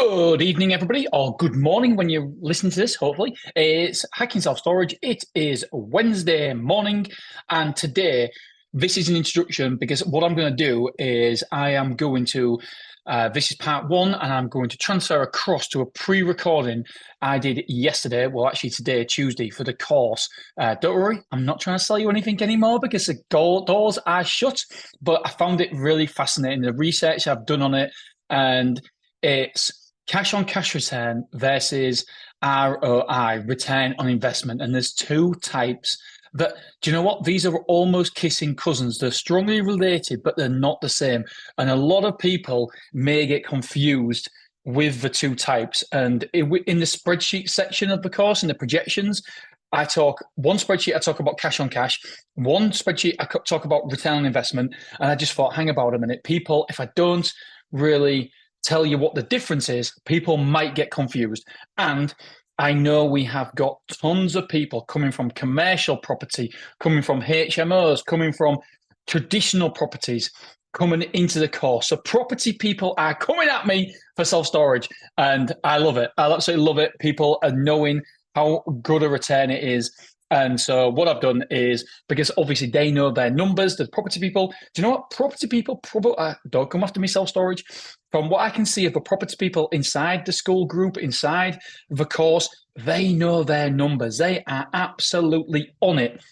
Good evening, everybody, or good morning when you're listening to this, hopefully. It's Hacking Self Storage. It is Wednesday morning, and today, this is an introduction because what I'm going to do is this is part one, and I'm going to transfer across to a pre-recording I did yesterday, well, actually today, Tuesday, for the course. Don't worry, I'm not trying to sell you anything anymore because the doors are shut, but I found it really fascinating, the research I've done on it, and it's cash on cash return versus ROI, return on investment. And there's two types that, do you know what? These are almost kissing cousins. They're strongly related, but they're not the same. And a lot of people may get confused with the two types. And in the spreadsheet section of the course, in the projections, I talk about cash on cash. One spreadsheet, I talk about return on investment. And I just thought, hang about a minute, people, if I don't really tell you what the difference is, people might get confused. And I know we have got tons of people coming from commercial property, coming from HMOs, coming from traditional properties, coming into the course. So property people are coming at me for self-storage, and I love it. I absolutely love it. People are knowing how good a return it is. And so what I've done is, because obviously they know their numbers, the property people, do you know what? Property people probably, don't come after me, self-storage. From what I can see of the property people inside the school group, inside the course, they know their numbers. They are absolutely on it.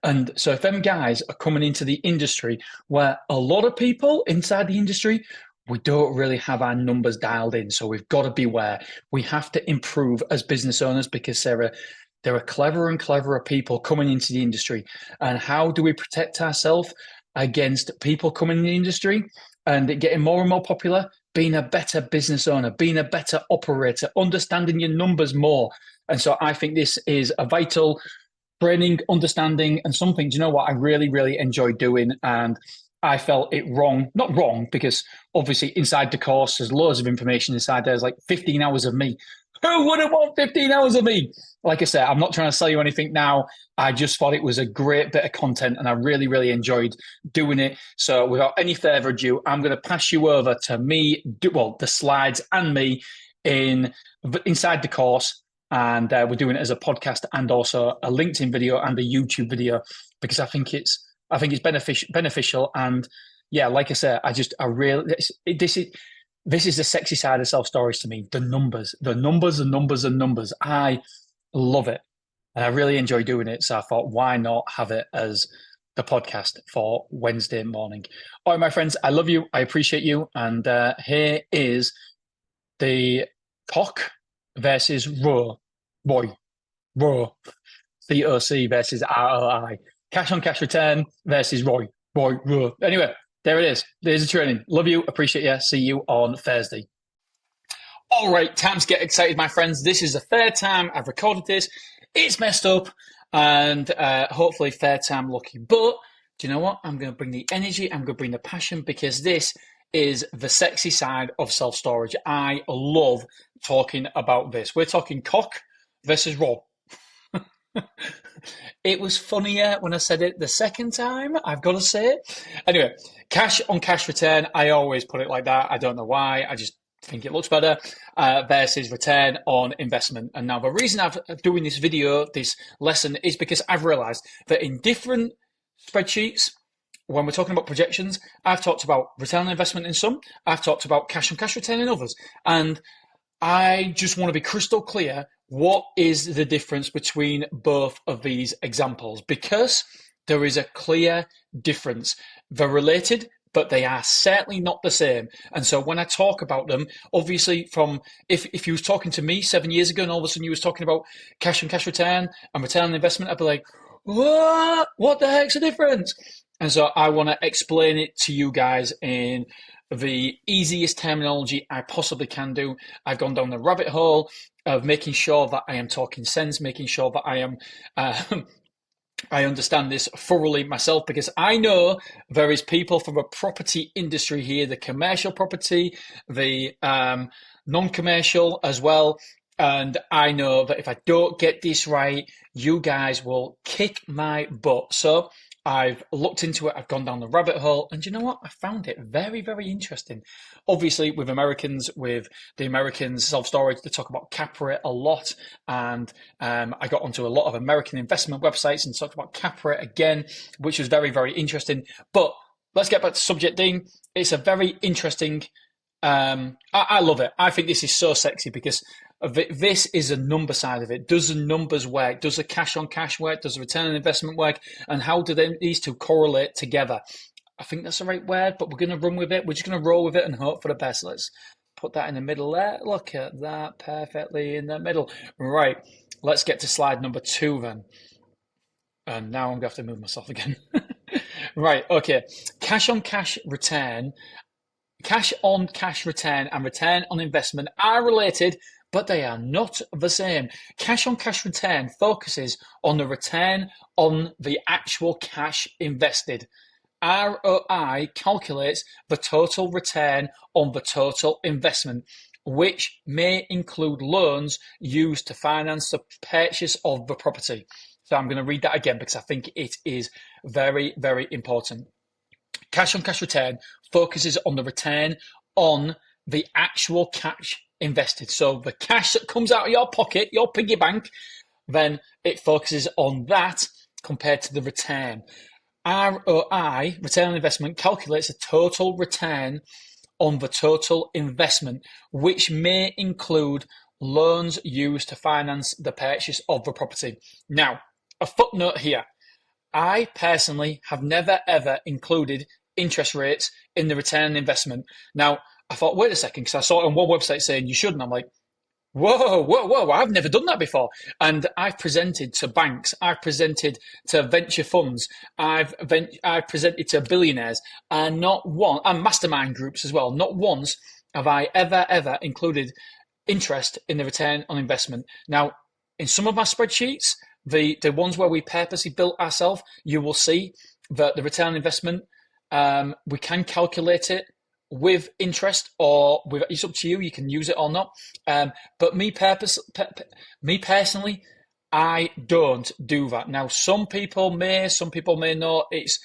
And so if them guys are coming into the industry where a lot of people inside the industry, we don't really have our numbers dialed in. So we've got to beware. We have to improve as business owners because there are cleverer and cleverer people coming into the industry. And how do we protect ourselves against people coming in the industry and it getting more and more popular? Being a better business owner, being a better operator, understanding your numbers more. And so I think this is a vital training, understanding, and something, do you know what, I really, really enjoy doing. And I felt it wrong, not wrong, because obviously inside the course, there's loads of information inside. There's like 15 hours of me. Who wouldn't want 15 hours of me? Like I said, I'm not trying to sell you anything now. I just thought it was a great bit of content and I really, really enjoyed doing it. So without any further ado, I'm going to pass you over to me, the slides and me inside the course. And we're doing it as a podcast and also a LinkedIn video and a YouTube video because I think it's beneficial. And yeah, like I said, this is the sexy side of self-storage to me. The numbers. I love it. And I really enjoy doing it. So I thought, why not have it as the podcast for Wednesday morning? All right, my friends, I love you. I appreciate you. And here is the cock versus row. Roy. COC versus ROI. Cash on cash return versus Roy. Row. Anyway, there it is. There's the training. Love you. Appreciate you. See you on Thursday. All right, time to get excited, my friends. This is the third time I've recorded this. It's messed up and hopefully third time lucky. But do you know what? I'm going to bring the energy. I'm going to bring the passion because this is the sexy side of self-storage. I love talking about this. We're talking cock versus raw. It was funnier when I said it the second time, I've got to say it. Anyway, cash on cash return, I always put it like that. I don't know why. I just think it looks better versus return on investment. And now the reason I'm doing this video, this lesson, is because I've realized that in different spreadsheets, when we're talking about projections, I've talked about return on investment in some, I've talked about cash on cash return in others. And I just want to be crystal clear. What is the difference between both of these examples? Because there is a clear difference. They're related, but they are certainly not the same. And so when I talk about them, obviously if you was talking to me 7 years ago and all of a sudden you was talking about cash and cash return and return on investment, I'd be like, what the heck's the difference? And so I want to explain it to you guys in the easiest terminology I possibly can do. I've gone down the rabbit hole of making sure that I am talking sense, making sure that I am I understand this thoroughly myself because I know there is people from a property industry here, the commercial property, the non-commercial as well. And I know that if I don't get this right, you guys will kick my butt. So I've looked into it, I've gone down the rabbit hole, and you know what? I found it very, very interesting. Obviously, with the Americans self-storage, they talk about cap rate a lot, and I got onto a lot of American investment websites and talked about cap rate again, which was very, very interesting. But let's get back to subject, Dean. It's a very interesting. I love it. I think this is so sexy because this is a number side of it. Does the numbers work? Does the cash on cash work? Does the return on investment work? And how do these two correlate together? I think that's the right word, but we're going to run with it. We're just going to roll with it and hope for the best. Let's put that in the middle there. Look at that, perfectly in the middle. Right, let's get to slide number 2 then. And now I'm going to have to move myself again. Right, okay. Cash on cash return and return on investment are related, but they are not the same. Cash on cash return focuses on the return on the actual cash invested. ROI calculates the total return on the total investment, which may include loans used to finance the purchase of the property. So I'm going to read that again because I think it is very, very important. Cash on cash return focuses on the return on the actual cash invested. So the cash that comes out of your pocket, your piggy bank, then it focuses on that compared to the return. ROI, return on investment, calculates a total return on the total investment, which may include loans used to finance the purchase of the property. Now, a footnote here. I personally have never ever included interest rates in the return on investment. Now, I thought, wait a second, because I saw it on one website saying you should, and I'm like, whoa, I've never done that before. And I've presented to banks, I've presented to venture funds, I've presented to billionaires, and mastermind groups as well. Not once have I ever included interest in the return on investment. Now, in some of my spreadsheets, the ones where we purposely built ourselves, you will see that the return on investment, we can calculate it with interest or with, it's up to you, you can use it or not. But me personally, I don't do that. Now, some people may not. It's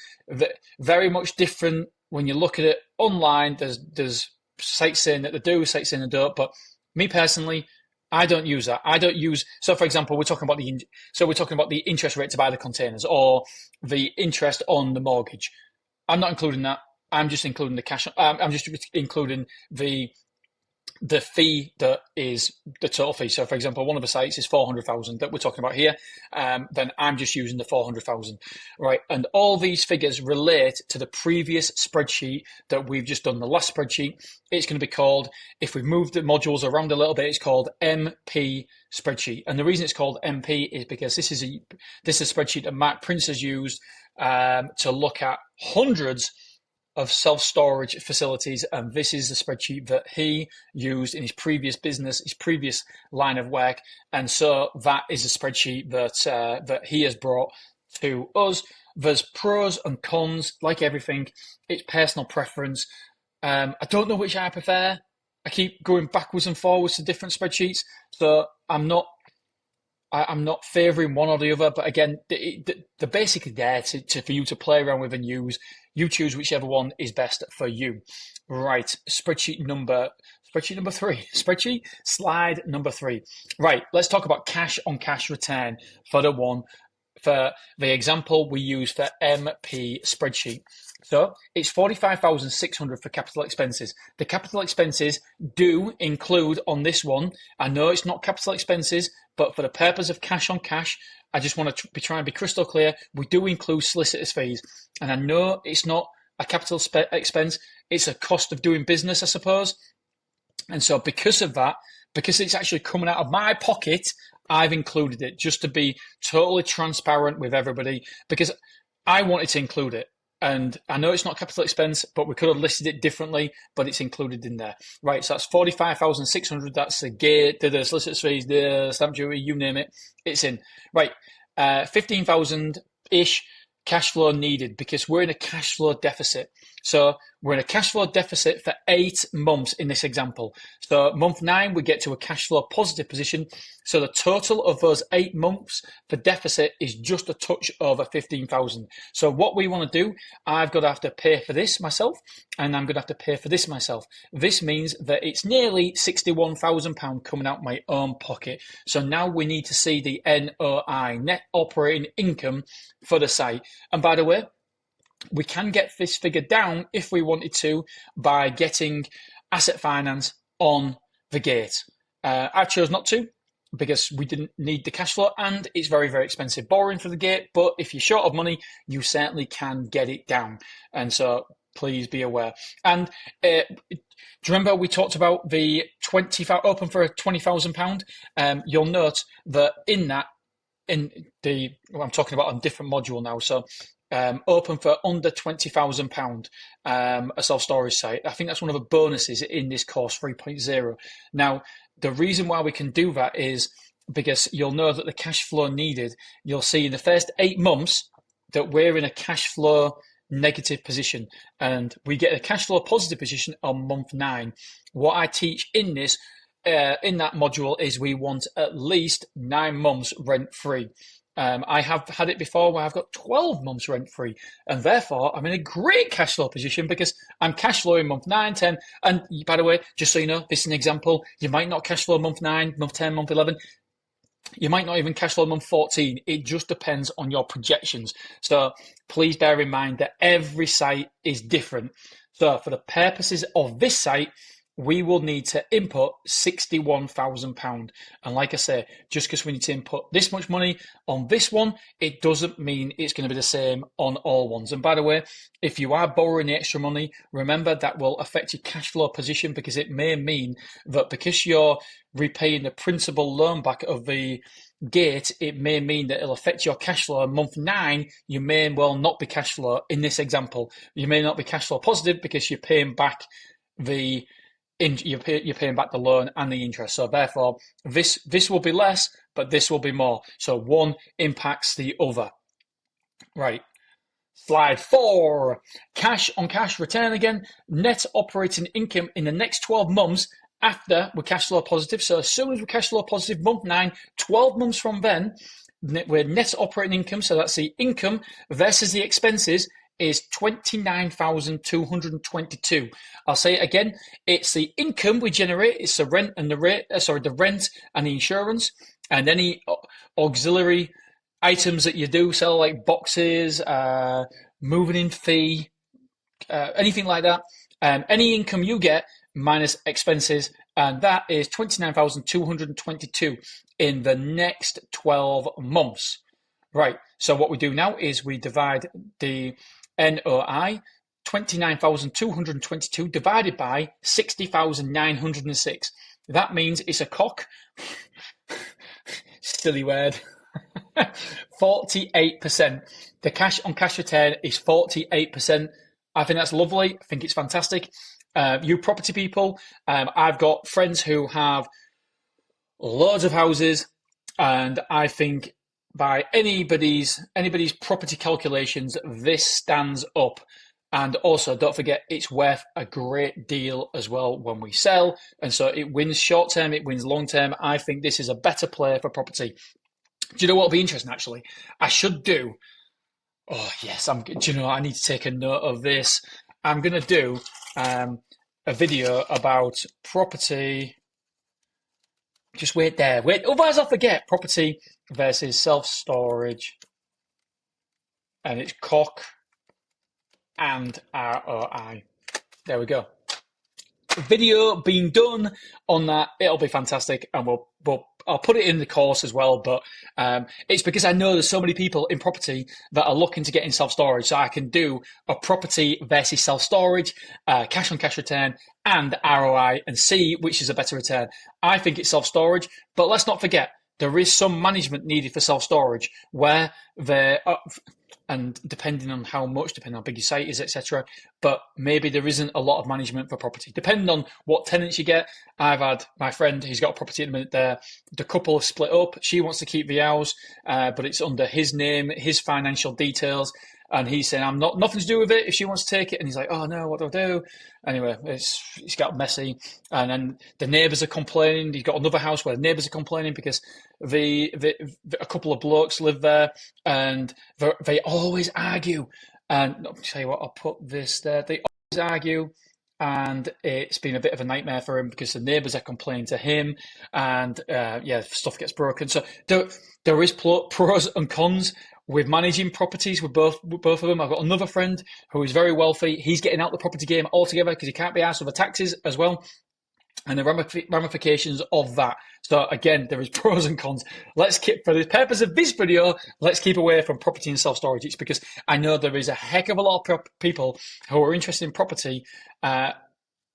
very much different when you look at it online. There's sites saying that they do, sites saying they don't. But me personally, I don't use that. I don't use. So, for example, we're talking about the interest rate to buy the containers or the interest on the mortgage. I'm not including that. I'm just including the cash. I'm just including the fee that is the total fee. So, for example, one of the sites is 400,000 that we're talking about here. Then I'm just using the 400,000, right? And all these figures relate to the previous spreadsheet that we've just done. The last spreadsheet, it's going to be called, if we've moved the modules around a little bit, it's called MP spreadsheet. And the reason it's called MP is because this is a spreadsheet that Mark Prince has used to look at hundreds of self-storage facilities, and this is the spreadsheet that he used in his previous business, his previous line of work, and so that is a spreadsheet that he has brought to us. There's pros and cons, like everything. It's personal preference. I don't know which I prefer. I keep going backwards and forwards to different spreadsheets, so I'm not favouring one or the other, but again, they're basically there for you to play around with and use. You choose whichever one is best for you. Right, slide number 3. Right, let's talk about cash on cash return for the example we use for MP spreadsheet. So it's 45,600 for capital expenses. The capital expenses do include on this one. I know it's not capital expenses, but for the purpose of cash on cash, I just want to try and be crystal clear. We do include solicitors' fees. And I know it's not a capital expense. It's a cost of doing business, I suppose. And so because of that, because it's actually coming out of my pocket, I've included it just to be totally transparent with everybody because I wanted to include it. And I know it's not capital expense, but we could have listed it differently, but it's included in there. Right, so that's 45,600. That's the gate, the solicitor's fees, the stamp duty, you name it, it's in. Right, 15,000-ish cash flow needed because we're in a cash flow deficit. So we're in a cash flow deficit for 8 months in this example. So month 9, we get to a cash flow positive position. So the total of those 8 months for deficit is just a touch over 15,000. So what we want to do, I've got to have to pay for this myself, and I'm going to have to pay for this myself. This means that it's nearly £61,000 coming out my own pocket. So now we need to see the NOI, net operating income, for the site. And by the way, we can get this figure down if we wanted to by getting asset finance on the gate. I chose not to because we didn't need the cash flow and it's very, very expensive borrowing for the gate. But if you're short of money, you certainly can get it down. And so please be aware. And do you remember we talked about the open for £20,000? You'll note that I'm talking about a different module now. So open for under £20,000, a self-storage site. I think that's one of the bonuses in this course 3.0. Now, the reason why we can do that is because you'll know that the cash flow needed, you'll see in the first 8 months that we're in a cash flow negative position and we get a cash flow positive position on month 9. What I teach in this, in that module, is we want at least 9 months rent-free. I have had it before where I've got 12 months rent-free, and therefore I'm in a great cash flow position because I'm cash flowing month 9, 10, and by the way, just so you know, this is an example. You might not cash flow month 9, month 10, month 11. You might not even cash flow month 14. It just depends on your projections. So please bear in mind that every site is different. So for the purposes of this site, we will need to input £61,000. And like I say, just because we need to input this much money on this one, it doesn't mean it's going to be the same on all ones. And by the way, if you are borrowing the extra money, remember that will affect your cash flow position because it may mean that because you're repaying the principal loan back of the gate, it may mean that it'll affect your cash flow. Month 9, you may well not be cash flow. In this example, you may not be cash flow positive because you're paying back you're paying back the loan and the interest. So therefore, this will be less, but this will be more. So one impacts the other. Right. Slide 4, cash on cash return again. Net operating income in the next 12 months after we're cash flow positive. So as soon as we're cash flow positive, month 9, 12 months from then, we're net operating income. So that's the income versus the expenses is 29,222. I'll say it again. It's the income we generate. It's the rent and the rent and the insurance and any auxiliary items that you do sell, like boxes, moving in fee, anything like that. Any income you get minus expenses, and that is 29,222 in the next 12 months. Right. So what we do now is we divide the NOI, 29,222 divided by 60,906. That means it's a cock. Silly word. 48%. The cash on cash return is 48%. I think that's lovely. I think it's fantastic. You property people, I've got friends who have loads of houses, and I think by anybody's property calculations, this stands up. And also, don't forget, it's worth a great deal as well when we sell. And so it wins short term, it wins long term. I think this is a better play for property. Do you know what will be interesting, actually? I should do. Oh, yes. Do you know, I need to take a note of this. I'm going to do a video about property. Just wait there. Wait, otherwise I'll forget. Property versus self-storage. And it's cock and ROI. There we go. Video being done on that. It'll be fantastic. And I'll put it in the course as well. But it's because I know there's so many people in property that are looking to get in self-storage. So I can do a property versus self-storage, cash on cash return, and ROI, and see which is a better return. I think it's self-storage, but let's not forget, there is some management needed for self-storage where and depending on how much, depending on how big your site is, etc. But maybe there isn't a lot of management for property, depending on what tenants you get. I've had my friend, he's got a property at the minute there. The couple have split up. She wants to keep the house, but it's under his name, his financial details. and he's saying, I'm not nothing to do with it if she wants to take it. And he's like, oh no, what do I do? Anyway, it's got messy. And then the neighbours are complaining. He's got another house where the neighbours are complaining because a couple of blokes live there, and they always argue. And I'll tell you what, I'll put this there. They always argue, and it's been a bit of a nightmare for him because the neighbours are complaining to him, and yeah, stuff gets broken. So there is pros and cons with managing properties with both of them. I've got another friend who is very wealthy. He's getting out the property game altogether because he can't be asked for the taxes as well, and the ramifications of that. So again, there is pros and cons. Let's keep, for the purpose of this video, let's keep away from property and self-storage. It's because I know there is a heck of a lot of people who are interested in property,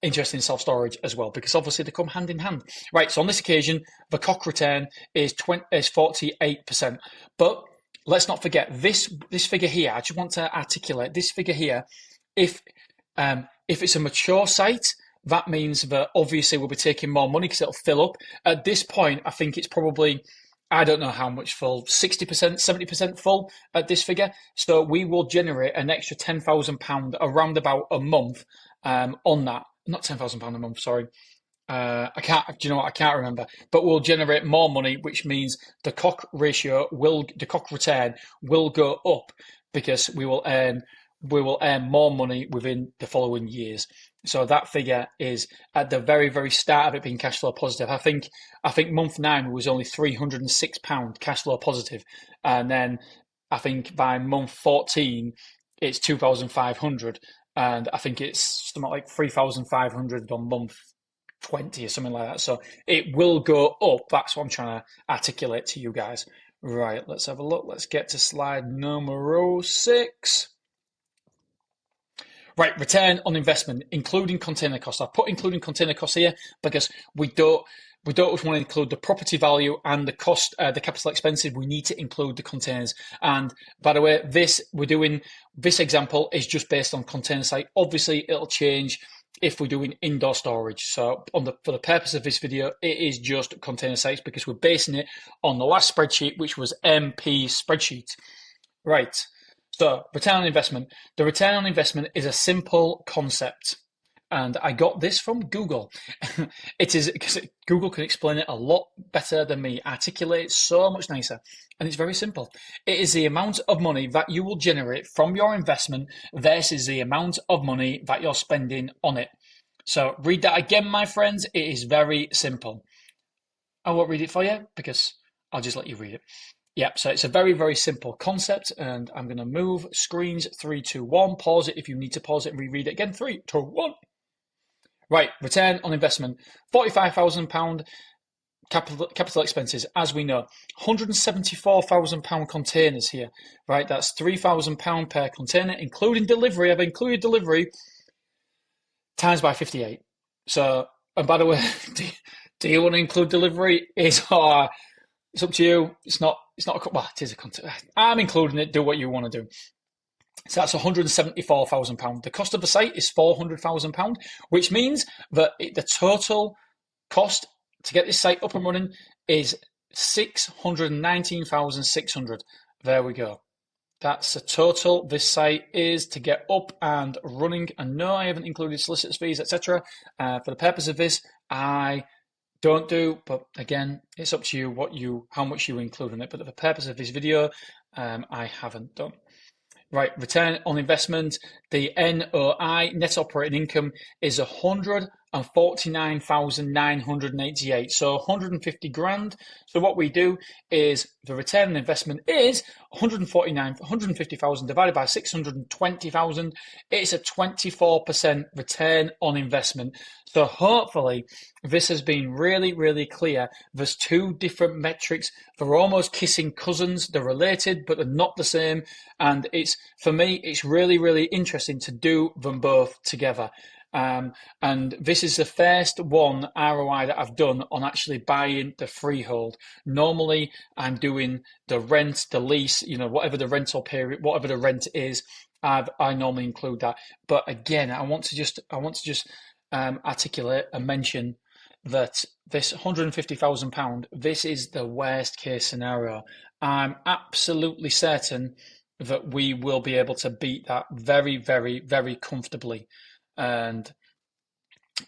interested in self-storage as well, because obviously they come hand in hand. Right, so on this occasion, the cock return is 48%. But let's not forget this figure here. I just want to articulate this figure here. If it's a mature site, that means that obviously we'll be taking more money because it'll fill up. At this point, I think it's probably, I don't know how much full, 60%, 70% full at this figure. So we will generate an extra £10,000 around about a month on that. Not £10,000 a month, sorry. I can't, do you know what? I can't remember. But we'll generate more money, which means the cock return will go up because we will earn more money within the following years. So that figure is at the very, very start of it being cash flow positive. I think month 9 was only £306 cash flow positive, and then I think by month 14 it's 2,500, and I think it's something like 3,500 on month 20 or something like that. So it will go up. That's what I'm trying to articulate to you guys. Right, let's have a look. Let's get to slide number 6. Right, return on investment, including container costs. I've put including container costs here because we don't just want to include the property value and the cost, the capital expenses. We need to include the containers. And by the way, this example is just based on container site. Obviously, it'll change if we're doing indoor storage. So for the purpose of this video, it is just container sites because we're basing it on the last spreadsheet, which was MP spreadsheet. Right. So return on investment. The return on investment is a simple concept. And I got this from Google. It is because Google can explain it a lot better than me, articulate it so much nicer. And it's very simple. It is the amount of money that you will generate from your investment versus the amount of money that you're spending on it. So read that again, my friends. It is very simple. I won't read it for you because I'll just let you read it. Yeah, so it's a very, very simple concept, and I'm going to move screens 3, 2, 1. Pause it if you need to pause it and reread it again. 3, 2, 1. Right, return on investment, £45,000 capital expenses, as we know. £174,000 containers here, right? That's £3,000 per container, including delivery. I've included delivery times by 58. So, and by the way, do you want to include delivery? It's up to you. It's not well, it is a container. I'm including it. Do what you want to do. So that's £174,000. The cost of the site is £400,000, which means that the total cost to get this site up and running is £619,600. There we go. That's the total this site is to get up and running. And no, I haven't included solicitors' fees, etc. For the purpose of this, I don't do, but again, it's up to you how much you include in it. But for the purpose of this video, I haven't done. Right, return on investment, the NOI, net operating income, is 149,988. So 150 grand. So what we do is the return on investment is 150,000 divided by 620,000. It's a 24% return on investment. So hopefully this has been really, really clear. There's 2 different metrics. They're almost kissing cousins. They're related, but they're not the same. And for me, it's really, really interesting to do them both together. And this is the first one ROI that I've done on actually buying the freehold. Normally, I'm doing the rent, the lease, whatever the rental period, whatever the rent is. I normally include that. But again, I want to just articulate and mention that this £150,000, this is the worst case scenario. I'm absolutely certain that we will be able to beat that very, very, very comfortably. And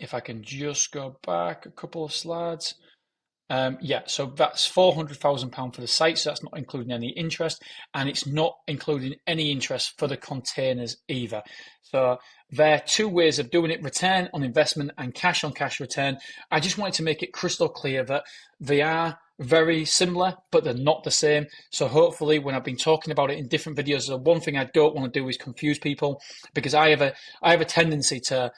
if I can just go back a couple of slides. Yeah, so that's £400,000 for the site, so that's not including any interest, and it's not including any interest for the containers either. So there are two ways of doing it: return on investment and cash on cash return. I just wanted to make it crystal clear that they are very similar, but they're not the same. So hopefully, when I've been talking about it in different videos, the one thing I don't want to do is confuse people, because I have a tendency to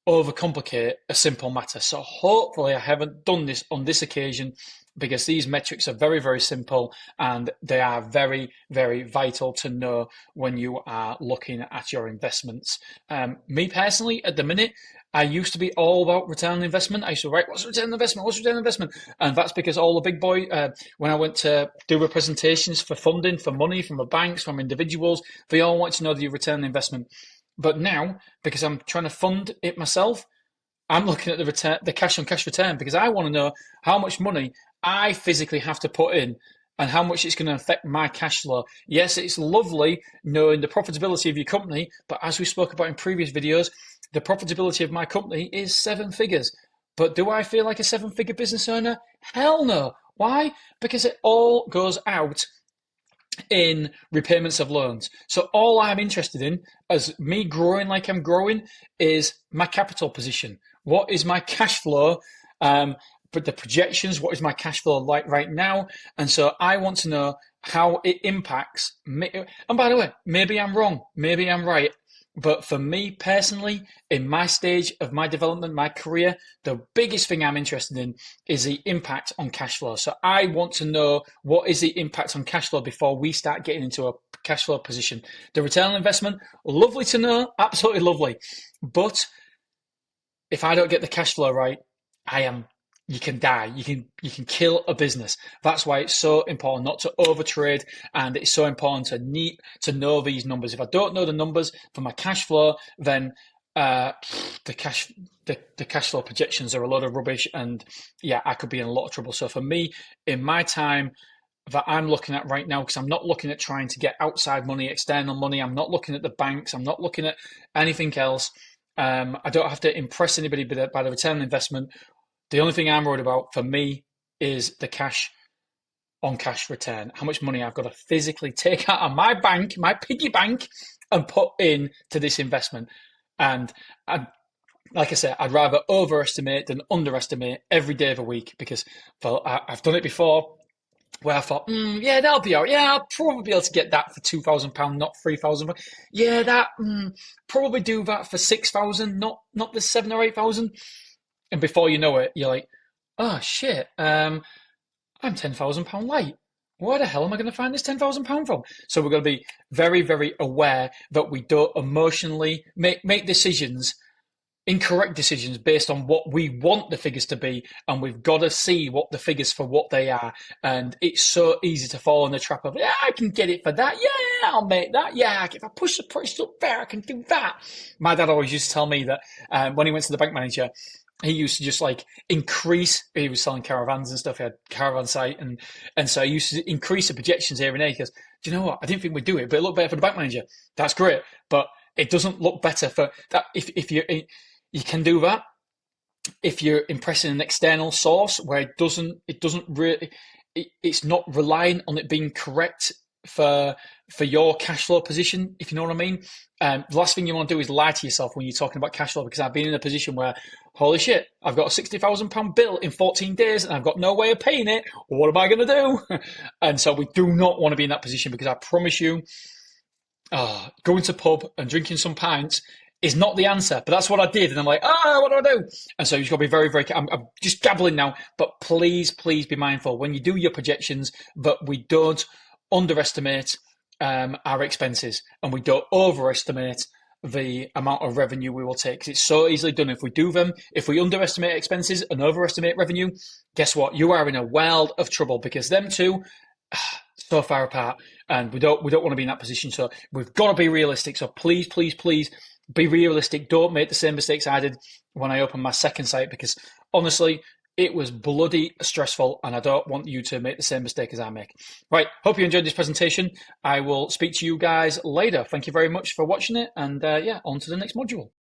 overcomplicate a simple matter. So hopefully I haven't done this on this occasion, because these metrics are very, very simple and they are very, very vital to know when you are looking at your investments. Me personally, at the minute, I used to be all about return on investment. I used to write, what's return on investment? What's return on investment? And that's because all the big boy, when I went to do the presentations for funding, for money, from the banks, from individuals, they all want to know the return on investment. But now, because I'm trying to fund it myself, I'm looking at the return, the cash on cash return, because I want to know how much money I physically have to put in and how much it's going to affect my cash flow. Yes, it's lovely knowing the profitability of your company, but as we spoke about in previous videos, the profitability of my company is 7 figures. But do I feel like a 7-figure business owner? Hell no. Why? Because it all goes out in repayments of loans. So all I'm interested in, as me growing like I'm growing, is my capital position. What is my cash flow? But the projections, what is my cash flow like right now? And so I want to know how it impacts me. And by the way, maybe I'm wrong, maybe I'm right. But for me personally, in my stage of my development, my career, the biggest thing I'm interested in is the impact on cash flow. So I want to know what is the impact on cash flow before we start getting into a cash flow position. The return on investment, lovely to know, absolutely lovely. But if I don't get the cash flow right, you can die. You can kill a business. That's why it's so important not to overtrade, and it's so important to know these numbers. If I don't know the numbers for my cash flow, then the cash flow projections are a lot of rubbish, and yeah, I could be in a lot of trouble. So for me, in my time that I'm looking at right now, because I'm not looking at trying to get outside money, external money, I'm not looking at the banks, I'm not looking at anything else. I don't have to impress anybody by the return on investment. The only thing I'm worried about for me is the cash on cash return. How much money I've got to physically take out of my bank, my piggy bank, and put in to this investment. And like I said, I'd rather overestimate than underestimate every day of the week, because I've done it before where I thought, yeah, that'll be all right. Yeah, I'll probably be able to get that for £2,000, not £3,000. Yeah, that probably do that for £6,000, not the 7 or 8,000. And before you know it, you're like, oh shit, I'm £10,000 light. Where the hell am I going to find this £10,000 from? So we're going to be very, very aware that we don't emotionally make decisions, incorrect decisions based on what we want the figures to be, and we've got to see what the figures for what they are. And it's so easy to fall in the trap of, yeah, I can get it for that. Yeah, I'll make that. Yeah, if I push the price up there, I can do that. My dad always used to tell me that when he went to the bank manager, he used to just like increase. He was selling caravans and stuff. He had a caravan site, and so he used to increase the projections here and there. He goes, do you know what? I didn't think we'd do it, but it looked better for the bank manager. That's great, but it doesn't look better for that. If you can do that if you're impressing an external source where it doesn't really, it's not relying on it being correct for your cash flow position, if you know what I mean. The last thing you want to do is lie to yourself when you're talking about cash flow, because I've been in a position where, holy shit, I've got a £60,000 bill in 14 days and I've got no way of paying it. What am I going to do? And so we do not want to be in that position, because I promise you, going to pub and drinking some pints is not the answer. But that's what I did. And I'm like, what do I do? And so you've got to be very, very, I'm just gabbling now, but please be mindful when you do your projections that we don't underestimate our expenses, and we don't overestimate the amount of revenue we will take, because it's so easily done. If we do them, if we underestimate expenses and overestimate revenue, guess what? You are in a world of trouble, because them two so far apart, and we don't want to be in that position. So we've got to be realistic. So please be realistic. Don't make the same mistakes I did when I opened my second site, because honestly, It was bloody stressful, and I don't want you to make the same mistake as I make. Right, hope you enjoyed this presentation. I will speak to you guys later. Thank you very much for watching it, and yeah, on to the next module.